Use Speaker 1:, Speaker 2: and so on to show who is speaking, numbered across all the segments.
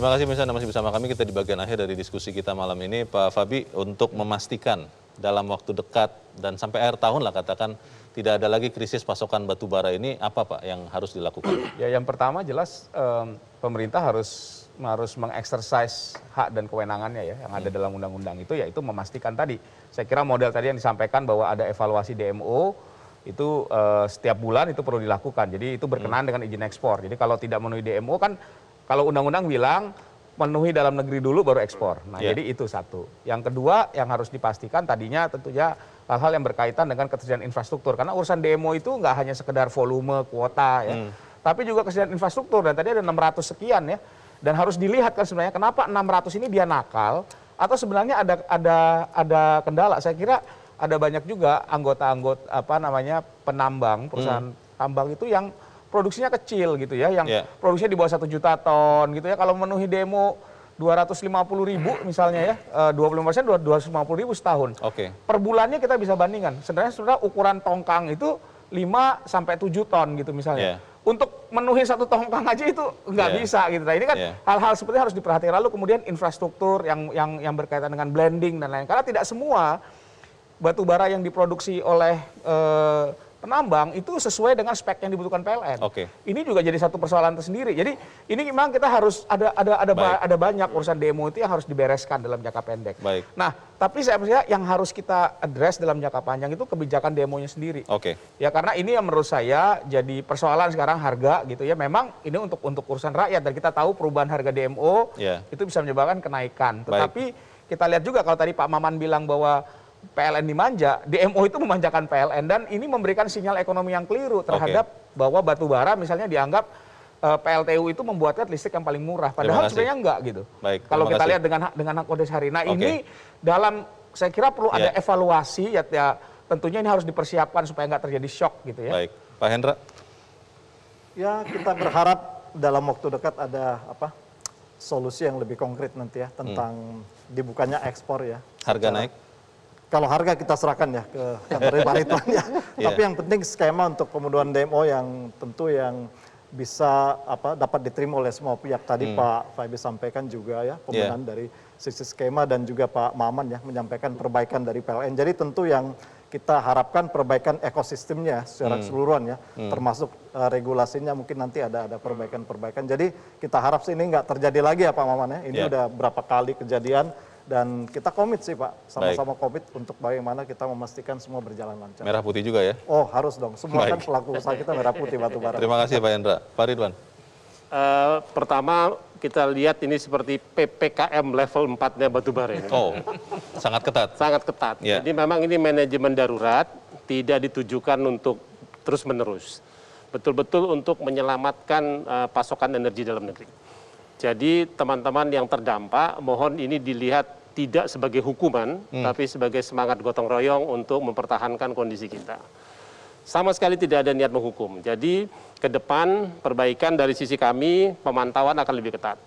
Speaker 1: Terima kasih Misalnya masih bersama kami, kita di bagian akhir dari diskusi kita malam ini. Pak Fabi, untuk memastikan dalam waktu dekat dan sampai akhir tahun lah katakan tidak ada lagi krisis pasokan batu bara ini, apa Pak yang harus dilakukan?
Speaker 2: Ya, yang pertama jelas pemerintah harus mengeksersis hak dan kewenangannya ya yang ada dalam undang-undang itu, yaitu memastikan tadi. Saya kira model tadi yang disampaikan bahwa ada evaluasi DMO itu setiap bulan itu perlu dilakukan. Jadi itu berkenaan dengan izin ekspor. Jadi kalau tidak memenuhi DMO kan, kalau undang-undang bilang memenuhi dalam negeri dulu baru ekspor. Nah, jadi itu satu. Yang kedua yang harus dipastikan tadinya tentunya hal-hal yang berkaitan dengan ketersediaan infrastruktur. Karena urusan DMO itu nggak hanya sekedar volume, kuota ya. Tapi juga ketersediaan infrastruktur. Dan tadi ada 600 sekian ya. Dan harus dilihat kan sebenarnya kenapa 600 ini dia nakal atau sebenarnya ada kendala. Saya kira ada banyak juga anggota-anggota penambang, perusahaan tambang itu yang produksinya kecil gitu ya, yang produksinya di bawah 1 juta ton gitu ya. Kalau memenuhi demo 250.000 misalnya ya, 25% 250.000 setahun. Per bulannya kita bisa bandingkan. Sebenarnya ukuran tongkang itu 5 sampai 7 ton gitu misalnya. Untuk memenuhi 1 tongkang aja itu nggak bisa gitu. Nah, ini kan hal-hal seperti harus diperhatikan. Lalu kemudian infrastruktur yang berkaitan dengan blending dan lain-lain. Karena tidak semua batu bara yang diproduksi oleh penambang itu sesuai dengan spek yang dibutuhkan PLN. Ini juga jadi satu persoalan tersendiri. Jadi ini memang kita harus ada banyak urusan demo itu yang harus dibereskan dalam jangka pendek. Nah, tapi saya percaya yang harus kita address dalam jangka panjang itu kebijakan demonya sendiri. Ya karena ini yang menurut saya jadi persoalan sekarang harga gitu ya. Memang ini untuk urusan rakyat dan kita tahu perubahan harga DMO itu bisa menyebabkan kenaikan. Tetapi kita lihat juga kalau tadi Pak Maman bilang bahwa PLN dimanja, DMO itu memanjakan PLN dan ini memberikan sinyal ekonomi yang keliru terhadap bahwa batu bara misalnya dianggap PLTU itu membuatkan listrik yang paling murah, padahal sebenarnya enggak gitu. Kalau kita lihat dengan kondisi hari. Nah, ini dalam saya kira perlu ada evaluasi ya, tentunya ini harus dipersiapkan supaya nggak terjadi shock gitu ya.
Speaker 1: Pak Hendra.
Speaker 3: Ya, kita berharap dalam waktu dekat ada solusi yang lebih konkret nanti ya tentang dibukanya ekspor ya.
Speaker 1: Harga naik?
Speaker 3: Kalau harga kita serahkan ya ke kantor Pak Ridwan ya. Tapi yang penting skema untuk pemenuhan DMO yang tentu yang bisa dapat diterima oleh semua pihak. Tadi Pak Fabi sampaikan juga ya pemenuhan dari sisi skema dan juga Pak Maman ya menyampaikan perbaikan dari PLN. Jadi tentu yang kita harapkan perbaikan ekosistemnya secara keseluruhan ya, termasuk regulasinya mungkin nanti ada perbaikan-perbaikan. Jadi kita harap sih ini nggak terjadi lagi ya Pak Maman ya. Ini udah berapa kali kejadian. Dan kita komit sih Pak, sama-sama komit untuk bagaimana kita memastikan semua berjalan lancar.
Speaker 1: Merah putih juga ya?
Speaker 3: Oh harus dong, semua kan pelaku usaha kita merah putih batu bara.
Speaker 1: Terima kasih Pak Hendra. Pak Ridwan.
Speaker 4: Pertama kita lihat ini seperti PPKM level 4-nya batu bara.
Speaker 1: Oh, sangat ketat?
Speaker 4: Sangat ketat. Jadi memang ini manajemen darurat, tidak ditujukan untuk terus-menerus. Betul-betul untuk menyelamatkan pasokan energi dalam negeri. Jadi teman-teman yang terdampak, mohon ini dilihat tidak sebagai hukuman, tapi sebagai semangat gotong royong untuk mempertahankan kondisi kita. Sama sekali tidak ada niat menghukum. Jadi ke depan perbaikan dari sisi kami, pemantauan akan lebih ketat.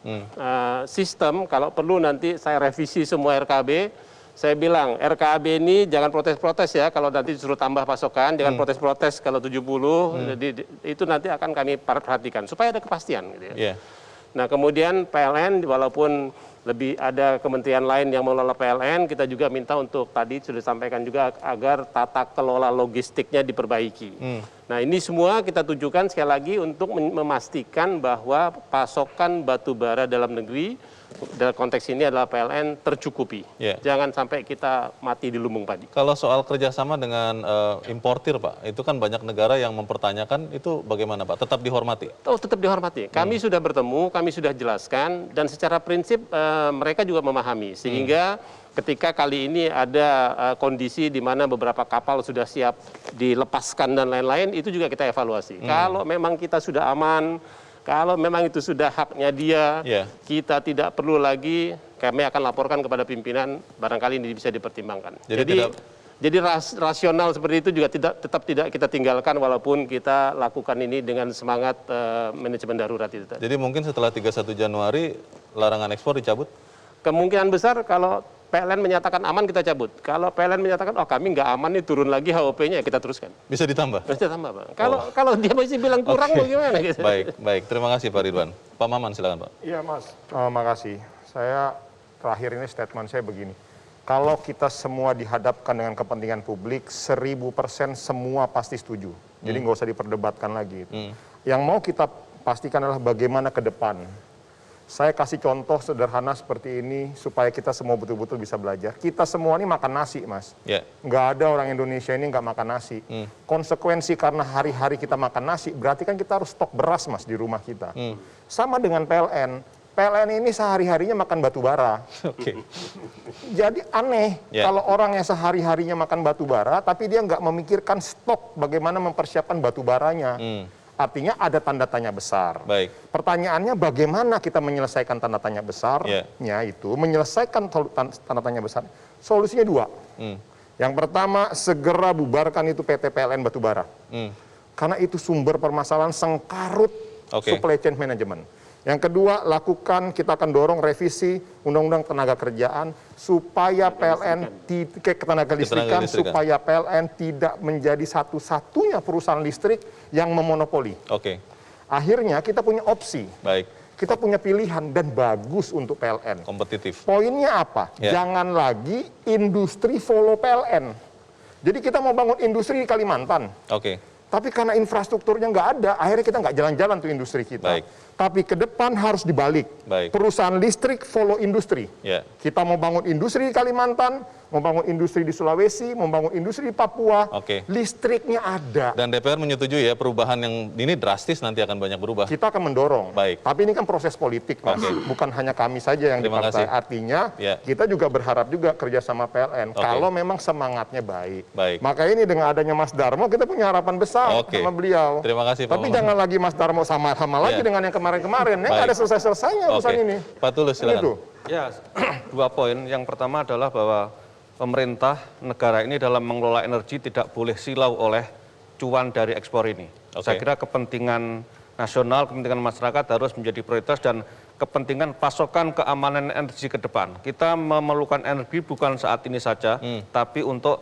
Speaker 4: Sistem, kalau perlu nanti saya revisi semua RKB, saya bilang RKB ini jangan protes-protes ya, kalau nanti disuruh tambah pasokan, jangan protes-protes kalau 70, jadi itu nanti akan kami perhatikan, supaya ada kepastian gitu ya. Nah kemudian PLN walaupun lebih ada kementerian lain yang mengelola PLN, kita juga minta untuk tadi sudah disampaikan juga agar tata kelola logistiknya diperbaiki. Nah ini semua kita tujukan sekali lagi untuk memastikan bahwa pasokan batu bara dalam negeri, dalam konteks ini adalah PLN tercukupi. Jangan sampai kita mati di lumbung padi.
Speaker 1: Kalau soal kerjasama dengan importir Pak, itu kan banyak negara yang mempertanyakan, itu bagaimana Pak? Tetap dihormati?
Speaker 4: Oh tetap dihormati. Kami sudah bertemu, kami sudah jelaskan, dan secara prinsip mereka juga memahami. Sehingga ketika kali ini ada kondisi di mana beberapa kapal sudah siap dilepaskan dan lain-lain, itu juga kita evaluasi. Kalau memang kita sudah aman, kalau memang itu sudah haknya dia, kita tidak perlu lagi, kami akan laporkan kepada pimpinan, barangkali ini bisa dipertimbangkan. Jadi rasional seperti itu juga tetap tidak kita tinggalkan walaupun kita lakukan ini dengan semangat manajemen darurat itu tadi.
Speaker 1: Jadi mungkin setelah 31 Januari larangan ekspor dicabut?
Speaker 4: Kemungkinan besar kalau PLN menyatakan aman, kita cabut. Kalau PLN menyatakan, oh kami nggak aman nih, turun lagi HOP-nya, ya kita teruskan.
Speaker 1: Bisa ditambah?
Speaker 4: Bisa tambah, Bang. Kalau dia masih bilang kurang,
Speaker 1: Oke.
Speaker 4: bagaimana? Gitu.
Speaker 1: Baik. Terima kasih Pak Ridwan. Pak Maman, silakan Pak.
Speaker 5: Iya Mas, makasih. Saya terakhir ini statement saya begini. Kalau kita semua dihadapkan dengan kepentingan publik, 1000% semua pasti setuju. Jadi nggak usah diperdebatkan lagi. Yang mau kita pastikan adalah bagaimana ke depan. Saya kasih contoh sederhana seperti ini supaya kita semua betul-betul bisa belajar. Kita semua ini makan nasi, Mas.
Speaker 1: Ya.
Speaker 5: Nggak ada orang Indonesia ini nggak makan nasi. Konsekuensi karena hari-hari kita makan nasi, berarti kan kita harus stok beras, Mas, di rumah kita. Sama dengan PLN. PLN ini sehari-harinya makan batu bara.
Speaker 1: Oke.
Speaker 5: Jadi aneh
Speaker 1: Ya.
Speaker 5: kalau orang yang sehari-harinya makan batu bara, tapi dia nggak memikirkan stok bagaimana mempersiapkan batu baranya. Artinya ada tanda tanya besar.
Speaker 1: Baik.
Speaker 5: Pertanyaannya bagaimana kita menyelesaikan tanda tanya besarnya itu, menyelesaikan tanda tanya besar. Solusinya dua. Yang pertama, segera bubarkan itu PT PLN Batubara. Karena itu sumber permasalahan sengkarut supply chain management. Yang kedua, kita akan dorong revisi Undang-Undang Tenaga Kerjaan supaya PLN ketenaga listrikan, supaya PLN tidak menjadi satu-satunya perusahaan listrik yang memonopoli.
Speaker 1: Oke.
Speaker 5: Akhirnya kita punya opsi.
Speaker 1: Baik.
Speaker 5: Kita punya pilihan dan bagus untuk PLN.
Speaker 1: Kompetitif.
Speaker 5: Poinnya apa? Jangan lagi industri follow PLN. Jadi kita mau bangun industri di Kalimantan.
Speaker 1: Oke.
Speaker 5: Tapi karena infrastrukturnya nggak ada, akhirnya kita nggak jalan-jalan tuh industri kita.
Speaker 1: Baik.
Speaker 5: Tapi ke depan harus dibalik.
Speaker 1: Baik.
Speaker 5: Perusahaan listrik follow industri.
Speaker 1: Ya.
Speaker 5: Kita mau bangun industri di Kalimantan, mau bangun industri di Sulawesi, mau bangun industri di Papua.
Speaker 1: Oke.
Speaker 5: Listriknya ada.
Speaker 1: Dan DPR menyetujui ya perubahan yang ini drastis nanti akan banyak berubah.
Speaker 5: Kita akan mendorong.
Speaker 1: Baik.
Speaker 5: Tapi ini kan proses politik, Mas. Bukan hanya kami saja yang
Speaker 1: Terima
Speaker 5: di partai.
Speaker 1: kasih.
Speaker 5: Artinya kita juga berharap juga kerjasama PLN. Kalau memang semangatnya baik.
Speaker 1: Baik.
Speaker 5: Maka ini dengan adanya Mas Darmo, kita punya harapan besar sama beliau.
Speaker 1: Terima kasih Pak
Speaker 5: Tapi
Speaker 1: Maman.
Speaker 5: jangan lagi Mas Darmo sama-sama lagi dengan yang kemarin-kemarin. Ya nggak ada selesai-selesainya urusan ini.
Speaker 1: Pak Tulus, silakan.
Speaker 5: Gitu.
Speaker 6: Ya, 2 poin. Yang pertama adalah bahwa pemerintah negara ini dalam mengelola energi tidak boleh silau oleh cuan dari ekspor ini. Saya kira kepentingan nasional, kepentingan masyarakat harus menjadi prioritas dan kepentingan pasokan keamanan energi ke depan. Kita memerlukan energi bukan saat ini saja, tapi untuk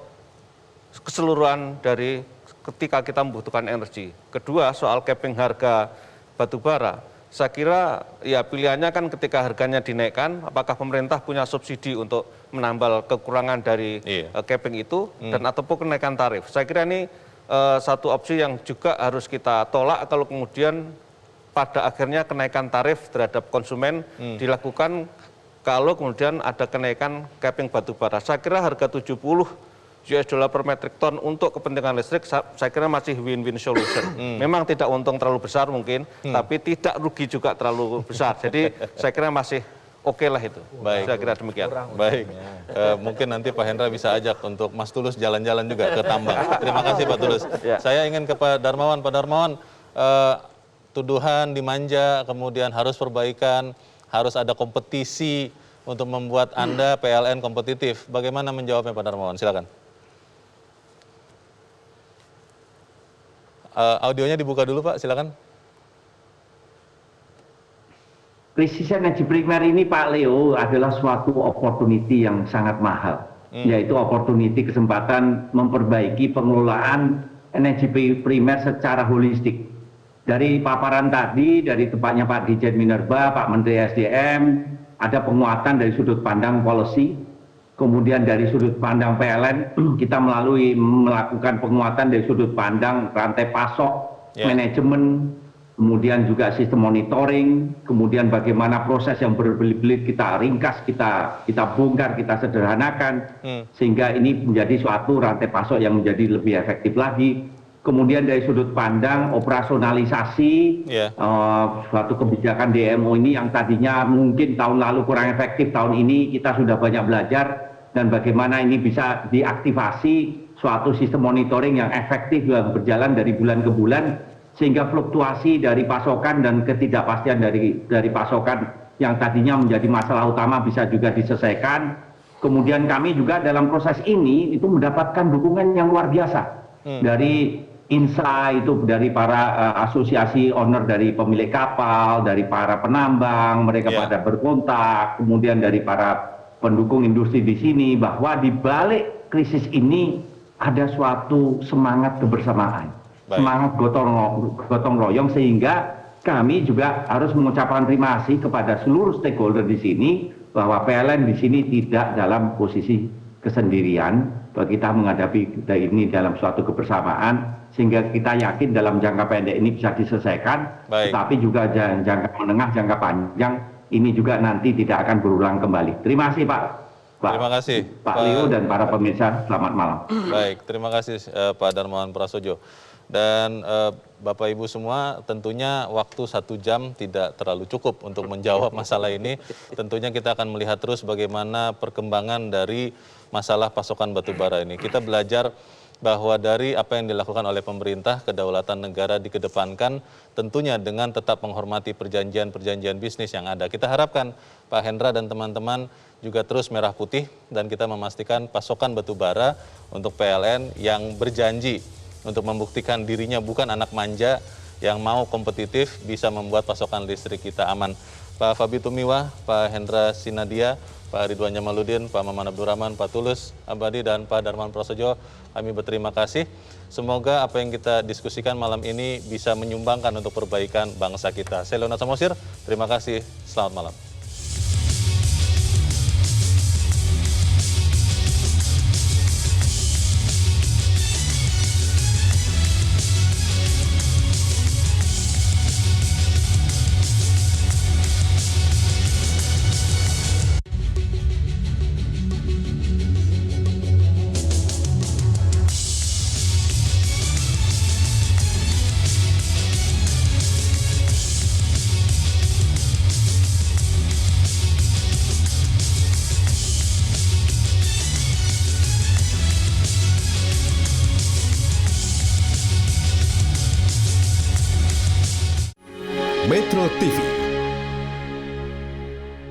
Speaker 6: keseluruhan dari ketika kita membutuhkan energi. Kedua, soal capping harga batubara. Saya kira ya pilihannya kan ketika harganya dinaikkan, apakah pemerintah punya subsidi untuk menambal kekurangan dari capping itu dan ataupun kenaikan tarif. Saya kira ini satu opsi yang juga harus kita tolak kalau kemudian pada akhirnya kenaikan tarif terhadap konsumen dilakukan kalau kemudian ada kenaikan capping batubara. Saya kira harga 70 US dollar per metric ton untuk kepentingan listrik saya kira masih win-win solution. Memang tidak untung terlalu besar mungkin, tapi tidak rugi juga terlalu besar. Jadi saya kira masih oke lah itu.
Speaker 1: Baik.
Speaker 6: Saya kira demikian.
Speaker 1: Baik. Mungkin nanti Pak Hendra bisa ajak untuk Mas Tulus jalan-jalan juga ke tambang. Terima kasih Pak Tulus. Saya ingin ke Pak Darmawan. Pak Darmawan, tuduhan dimanja, kemudian harus perbaikan, harus ada kompetisi untuk membuat Anda PLN kompetitif. Bagaimana menjawabnya Pak Darmawan? Silakan. Audionya dibuka dulu Pak, silakan.
Speaker 7: Krisis energi primer ini Pak Leo adalah suatu opportunity yang sangat mahal, yaitu opportunity kesempatan memperbaiki pengelolaan energi primer secara holistik. Dari paparan tadi, dari tempatnya Pak Dirjen Minerba, Pak Menteri SDM, ada penguatan dari sudut pandang policy. Kemudian dari sudut pandang PLN, kita melakukan penguatan dari sudut pandang rantai pasok, manajemen, kemudian juga sistem monitoring, kemudian bagaimana proses yang berbelit-belit kita ringkas, kita bongkar, kita sederhanakan, sehingga ini menjadi suatu rantai pasok yang menjadi lebih efektif lagi. Kemudian dari sudut pandang operasionalisasi, suatu kebijakan DMO ini yang tadinya mungkin tahun lalu kurang efektif, tahun ini kita sudah banyak belajar, dan bagaimana ini bisa diaktifasi suatu sistem monitoring yang efektif yang berjalan dari bulan ke bulan, sehingga fluktuasi dari pasokan dan ketidakpastian dari pasokan yang tadinya menjadi masalah utama bisa juga diselesaikan. Kemudian kami juga dalam proses ini itu mendapatkan dukungan yang luar biasa dari INSA, itu dari para asosiasi owner dari pemilik kapal, dari para penambang, mereka pada berkontak, kemudian dari para pendukung industri di sini bahwa di balik krisis ini ada suatu semangat kebersamaan, semangat gotong royong, sehingga kami juga harus mengucapkan terima kasih kepada seluruh stakeholder di sini bahwa PLN di sini tidak dalam posisi kesendirian, bahwa kita menghadapi ini dalam suatu kebersamaan, sehingga kita yakin dalam jangka pendek ini bisa diselesaikan, tetapi juga jangka menengah, jangka panjang ini juga nanti tidak akan berulang kembali. Terima kasih Pak.
Speaker 1: Terima kasih
Speaker 7: Pak Leo dan para pemirsa, selamat malam.
Speaker 1: Baik, terima kasih Pak Darmawan Prasojo. Dan Bapak Ibu semua, tentunya waktu 1 jam tidak terlalu cukup untuk menjawab masalah ini. Tentunya kita akan melihat terus bagaimana perkembangan dari masalah pasokan batu bara ini. Kita belajar bahwa dari apa yang dilakukan oleh pemerintah, kedaulatan negara dikedepankan, tentunya dengan tetap menghormati perjanjian-perjanjian bisnis yang ada. Kita harapkan Pak Hendra dan teman-teman juga terus merah putih, dan kita memastikan pasokan batu bara untuk PLN yang berjanji untuk membuktikan dirinya bukan anak manja yang mau kompetitif, bisa membuat pasokan listrik kita aman. Pak Fabi Tumiwa, Pak Hendra Sinadia, Pak Ridwan Jamaludin, Pak Maman Abdurrahman, Pak Tulus Abadi, dan Pak Darmawan Prasojo, kami berterima kasih. Semoga apa yang kita diskusikan malam ini bisa menyumbangkan untuk perbaikan bangsa kita. Saya Leonard Samosir, terima kasih, selamat malam.
Speaker 8: Metro TV